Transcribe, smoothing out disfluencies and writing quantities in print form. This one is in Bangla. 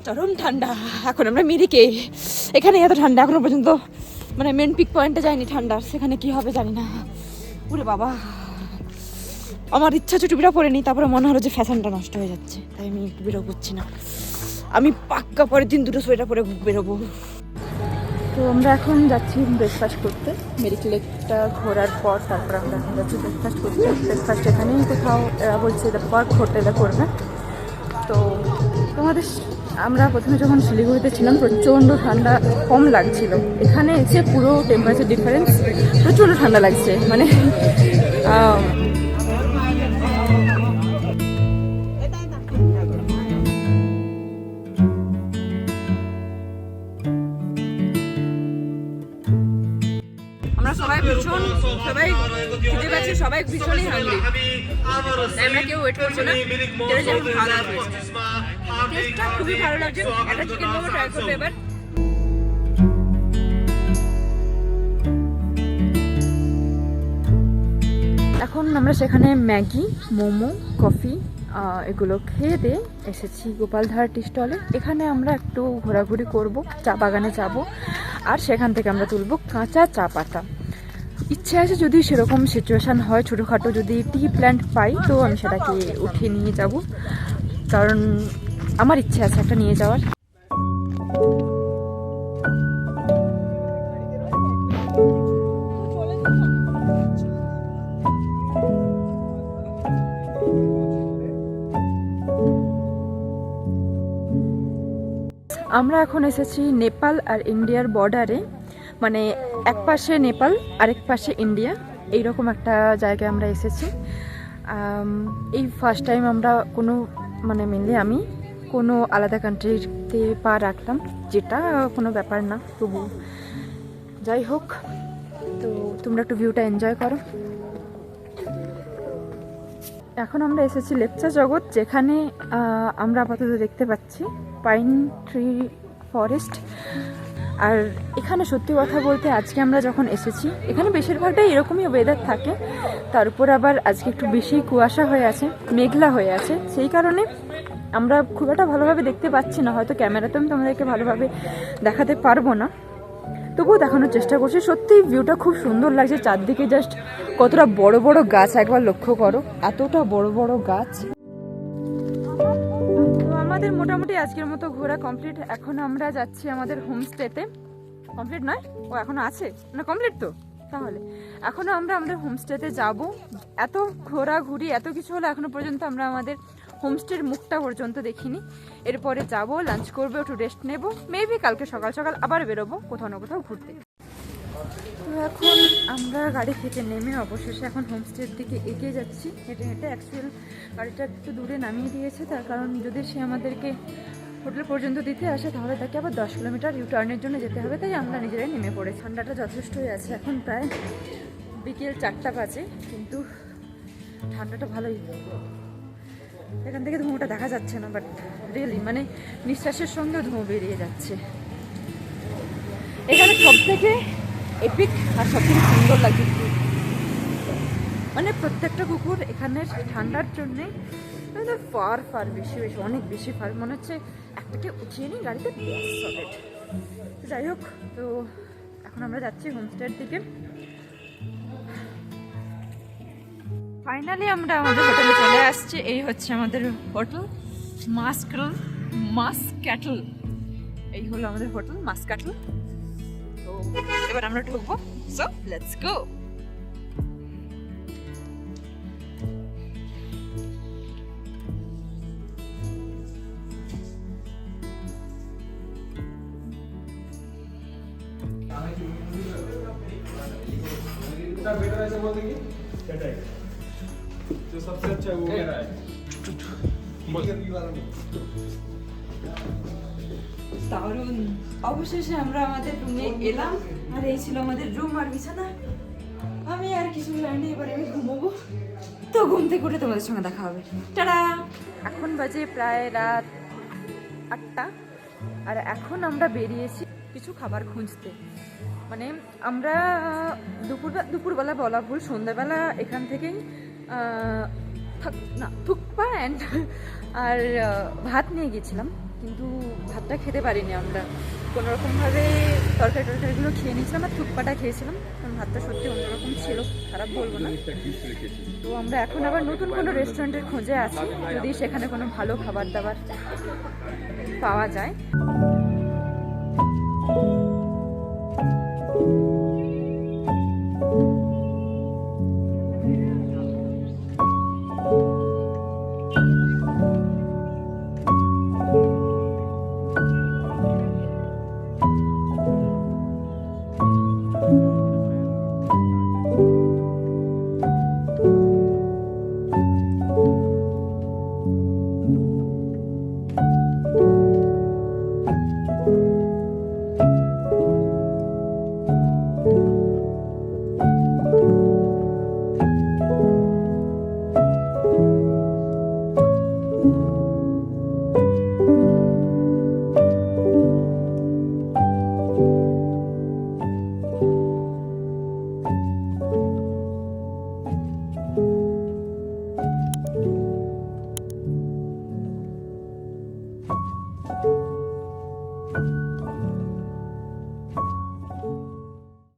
চরম ঠান্ডা। এখন আমরা মিরিকে, এখানে এত ঠান্ডা, এখনো পর্যন্ত মানে মেন পিক পয়েন্টে যায়নি ঠান্ডা, সেখানে কি হবে জানি না। ওরে বাবা, আমার ইচ্ছা হচ্ছে টুপিটা পরে নিই, তারপরে মনে হলো যে ফ্যাশনটা নষ্ট হয়ে যাচ্ছে, তাই আমি টুপিটাও পরছি না। আমি পাক্কা পরের দিন দুটো সোয়েটার পরে বেরোবো। তো আমরা এখন যাচ্ছি ব্রেকফাস্ট করতে, মেরিক লেকটা ঘোরার পর তারপর আমরা এখন যাচ্ছি ব্রেকফাস্ট করতে। ব্রেকফাস্ট এখানেই কোথাও বলছে এটা পার্ক হোটেলে করবে। তো তোমাদের আমরা প্রথমে যখন শিলিগুড়িতে ছিলাম প্রচণ্ড ঠান্ডা, কম লাগছিল, এখানে এসে পুরো টেম্পারেচার ডিফারেন্স, প্রচণ্ড ঠান্ডা লাগছে। মানে আমরা সবাই ভীষণ, সবাই খিদে পাচ্ছে, সবাই ভীষণই হাঙ্গরি। আমরা কেউ ওয়েট করছে না, যেমন ভালো লাগছে, টেস্টটা খুবই ভালো লাগছে। একটা চিকেন মোমো ট্রাই করবো এবার। এখন আমরা সেখানে ম্যাগি, মোমো, কফি এগুলো খেয়ে দিয়ে এসেছি গোপালধারা টি স্টলে। এখানে আমরা একটু ঘোরাঘুরি করব, চা বাগানে যাব, আর সেখান থেকে আমরা তুলব কাঁচা চা পাতা। ইচ্ছে আছে যদি সেরকম সিচুয়েশান হয়, ছোটোখাটো যদি টি প্ল্যান্ট পাই তো আমি সেটাকে উঠিয়ে নিয়ে যাব, কারণ আমার ইচ্ছে আছে একটা নিয়ে যাওয়ার। আমরা এখন এসেছি নেপাল আর ইন্ডিয়ার বর্ডারে, মানে এক পাশে নেপাল আরেক পাশে ইন্ডিয়া, এইরকম একটা জায়গায় আমরা এসেছি। এই ফার্স্ট টাইম আমরা কোনো, মানে মেনলি আমি কোনো আলাদা কান্ট্রিতে পা রাখলাম, যেটা কোনো ব্যাপার না, তবু যাই হোক। তো তোমরা একটু ভিউটা এনজয় করো। এখন আমরা এসেছি লেপচা জগৎ, যেখানে আমরা আপাতত দেখতে পাচ্ছি পাইন ট্রি ফরেস্ট। আর এখানে সত্যি কথা বলতে আজকে আমরা যখন এসেছি, এখানে বেশিরভাগটাই এরকমই ওয়েদার থাকে, তার উপর আবার আজকে একটু বেশি কুয়াশা হয়ে আছে, মেঘলা হয়ে আছে, সেই কারণে আমরা খুব একটা ভালোভাবে দেখতে পাচ্ছি না। হয়তো ক্যামেরাতে আমি তোমাদেরকে ভালোভাবে দেখাতে পারবো না, তবুও দেখানোর চেষ্টা করছি। সত্যি ভিউটা খুব সুন্দর লাগছে, চারদিকে জাস্ট কতটা বড় বড় গাছ, একবার লক্ষ্য করো, এতটা বড় বড় গাছ। তো আমাদের মোটামুটি আজকের মতো ঘোরা কমপ্লিট। এখন আমরা যাচ্ছি আমাদের হোমস্টেতে। কমপ্লিট নয়, ও এখনো আছে না, কমপ্লিট তো। তাহলে এখনো আমরা আমাদের হোমস্টেতে যাব। এত ঘোরাঘুরি এত কিছু হলো, এখনো পর্যন্ত আমরা আমাদের হোমস্টের মুখটা পর্যন্ত দেখিনি। এরপরে যাব, লাঞ্চ করবো, একটু রেস্ট নেব, মেবি কালকে সকাল সকাল আবার বেরোবো কোথাও না কোথাও ঘুরতে। তো এখন আমরা গাড়ি থেকে নেমে অবশেষে এখন হোমস্টের দিকে এগিয়ে যাচ্ছি হেঁটে হেঁটে। অ্যাকচুয়াল গাড়িটা একটু দূরে নামিয়ে দিয়েছে, তার কারণ যদি সে আমাদেরকে হোটেল পর্যন্ত দিতে আসে তাহলে তাকে আবার 10 কিলোমিটার ইউটার্নের জন্য যেতে হবে, তাই আমরা নিজেরাই নেমে পড়েছি। ঠান্ডাটা যথেষ্টই আছে, এখন প্রায় বিকেল 4টা বাজে, কিন্তু ঠান্ডাটা ভালোই। এখান থেকে ধোঁয়াটা দেখা যাচ্ছে না, বাট রিয়েলি মানে নিঃশ্বাসের সঙ্গেও ধোঁয়া বেরিয়ে যাচ্ছে। এখানে সব থেকে এপিক আর সব থেকে সুন্দর লাগে, মানে প্রত্যেকটা কুকুর এখানে ঠান্ডার জন্যে ফার ফার বেশি বেশি, অনেক বেশি ফার, মনে হচ্ছে একটাকে উঠিয়ে নিই গাড়িতে সলিড। যাই হোক, তো এখন আমরা যাচ্ছি হোমস্টের দিকে। ফাইনালি আমরা আমাদের হোটেলে চলে আসছি। এই হচ্ছে আমাদের হোটেল মাস্ক্যাটল। এই হলো আমাদের হোটেল মাস্ক্যাটল। তো এবার আমরা ঢুকবো, সো লেটস গো। बेटर ऐसे बोलते कि सेटाई जो सबसे अच्छा है वो मेरा है দারুণ। অবশেষে আমরা আমাদের রুমে এলাম, আর এই ছিল আমাদের রুম আর বিছানা। আমি আর কিছু জানি, এবারে আমি ঘুমোবো। তো ঘুম থেকে উঠে তোমাদের সঙ্গে দেখা হবে, টাটা। এখন বাজে প্রায় রাত 8টা, আর এখন আমরা বেরিয়েছি কিছু খাবার খুঁজতে। মানে আমরা দুপুরবেলা বলা ভুল, সন্ধ্যাবেলা এখান থেকেই থুকপা অ্যান্ড আর ভাত নিয়ে গেছিলাম। কিন্তু ভাতটা খেতে পারিনি আমরা, কোনোরকমভাবে তরকারিগুলো খেয়ে নিয়েছিলাম আর থুকপাটা খেয়েছিলাম, কারণ ভাতটা সত্যি অন্যরকম ছিল, খারাপ বলবো না। তো আমরা এখন আবার নতুন কোনো রেস্টুরেন্টের খোঁজে আছি, যদি সেখানে কোনো ভালো খাবার দাবার পাওয়া যায়।